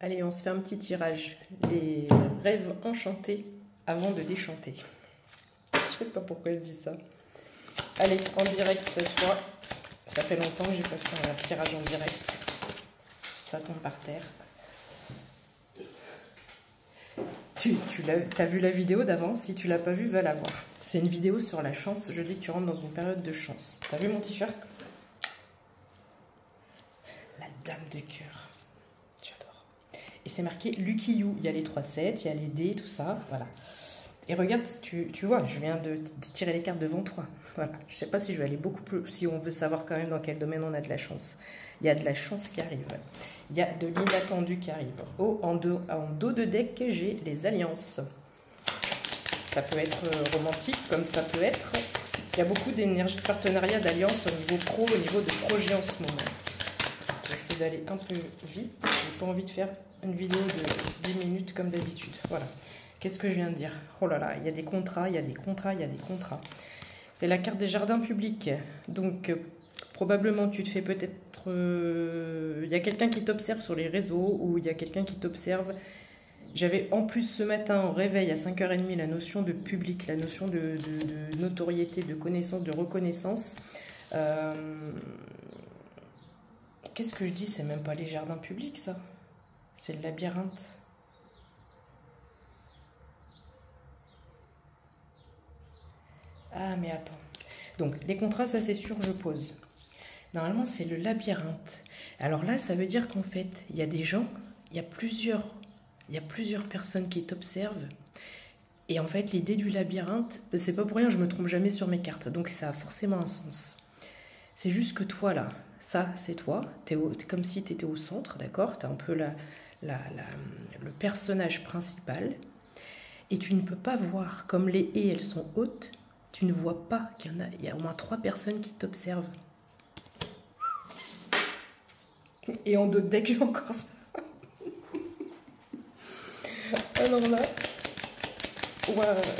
Allez, on se fait un petit tirage. Les rêves enchantés avant de déchanter. Je sais pas pourquoi je dis ça. Allez, en direct cette fois. Ça fait longtemps que j'ai pas fait un tirage en direct. Ça tombe par terre. T'as vu la vidéo d'avant? Si tu l'as pas vue, va la voir. C'est une vidéo sur la chance. Je dis que tu rentres dans une période de chance. T'as vu mon t-shirt? La dame de cœur. J'adore. Et c'est marqué Lucky You. Il y a les 3-7, il y a les D, tout ça. Voilà. Et regarde, tu vois, je viens de tirer les cartes devant toi. Voilà. Je sais pas si je vais aller beaucoup plus, si on veut savoir quand même dans quel domaine on a de la chance. Il y a de la chance qui arrive. Il y a de l'inattendu qui arrive. Oh, en dos de deck, j'ai les alliances. Ça peut être romantique, comme ça peut être... Il y a beaucoup d'énergie de partenariat, d'alliance au niveau pro, au niveau de projet en ce moment. Je vais essayer d'aller un peu vite. J'ai pas envie de faire une vidéo de 10 minutes comme d'habitude. Voilà. Qu'est-ce que je viens de dire? Oh là là, il y a des contrats, il y a des contrats, il y a des contrats. C'est la carte des jardins publics. Donc, probablement, tu te fais peut-être... il y a quelqu'un qui t'observe sur les réseaux ou il y a quelqu'un qui t'observe. J'avais en plus ce matin, en réveil, à 5h30, la notion de public, la notion de notoriété, de connaissance, de reconnaissance. Qu'est-ce que je dis? C'est même pas les jardins publics, ça. C'est le labyrinthe. Ah, mais attends. Donc, les contrats, ça c'est sûr, je pose. Normalement, c'est le labyrinthe. Alors là, ça veut dire qu'en fait, il y a des gens, il y a plusieurs personnes qui t'observent. Et en fait, l'idée du labyrinthe, c'est pas pour rien, je me trompe jamais sur mes cartes. Donc, ça a forcément un sens. C'est juste que toi, là, ça, c'est toi. T'es comme si tu étais au centre, d'accord? Tu es un peu le personnage principal. Et tu ne peux pas voir, comme les haies, elles sont hautes, tu ne vois pas qu'il y a au moins 3 personnes qui t'observent. Et en dos de deck, j'ai encore ça. Alors là,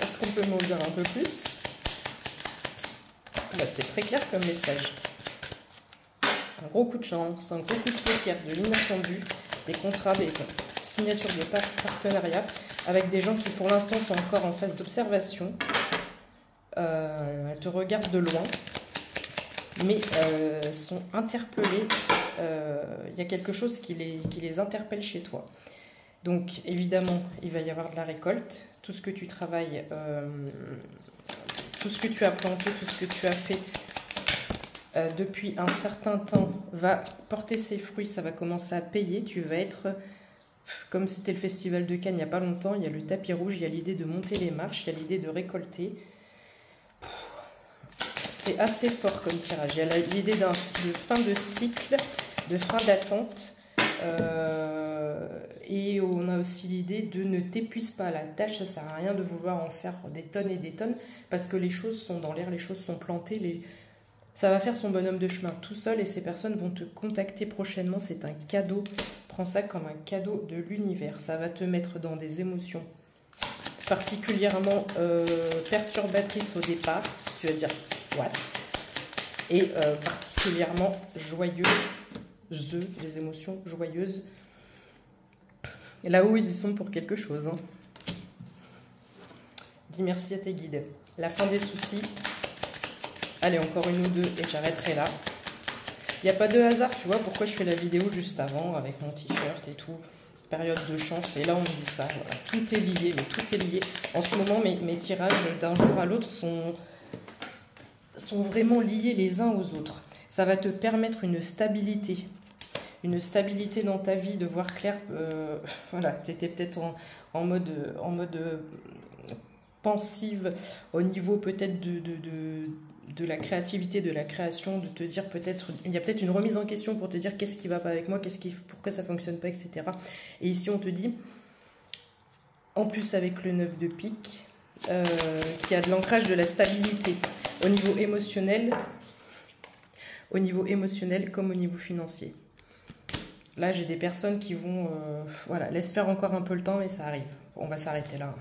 est-ce qu'on peut m'en dire un peu plus? Bah, c'est très clair comme message. Un gros coup de chance, un gros coup de poker, de l'inattendu, des contrats, des signatures de partenariat avec des gens qui pour l'instant sont encore en phase d'observation. Elles te regardent de loin, mais sont interpellées. Il y a quelque chose qui les interpelle chez toi. Donc évidemment, il va y avoir de la récolte. Tout ce que tu travailles, tout ce que tu as planté, tout ce que tu as fait depuis un certain temps va porter ses fruits, ça va commencer à payer. Tu vas être, comme c'était le festival de Cannes il n'y a pas longtemps, il y a le tapis rouge, il y a l'idée de monter les marches, il y a l'idée de récolter. C'est assez fort comme tirage. Il y a l'idée de fin de cycle, de fin d'attente. Et on a aussi l'idée de ne t'épuise pas à la tâche. Ça sert à rien de vouloir en faire des tonnes et des tonnes parce que les choses sont dans l'air, les choses sont plantées. Ça va faire son bonhomme de chemin tout seul et ces personnes vont te contacter prochainement. C'est un cadeau. Prends ça comme un cadeau de l'univers. Ça va te mettre dans des émotions particulièrement perturbatrices au départ. Tu vas dire what? Et particulièrement joyeux. Des émotions joyeuses. Et là-haut, ils y sont pour quelque chose. Hein. Dis merci à tes guides. La fin des soucis. Allez, encore une ou deux et j'arrêterai là. Il n'y a pas de hasard, tu vois, pourquoi je fais la vidéo juste avant avec mon t-shirt et tout. Période de chance. Et là, on me dit ça. Voilà. Tout est lié, mais tout est lié. En ce moment, mes tirages d'un jour à l'autre sont vraiment liés les uns aux autres. Ça va te permettre une stabilité. Une stabilité dans ta vie, de voir clair. Voilà, tu étais peut-être en mode pensive au niveau peut-être de la créativité, de la création, de te dire peut-être, il y a peut-être une remise en question pour te dire qu'est-ce qui va pas avec moi, pourquoi ça fonctionne pas, etc. Et ici on te dit, en plus avec le 9 de pique, qu'il y a de l'ancrage, de la stabilité au niveau émotionnel comme au niveau financier. Là, j'ai des personnes qui vont... voilà, laisse faire encore un peu le temps et ça arrive. On va s'arrêter là.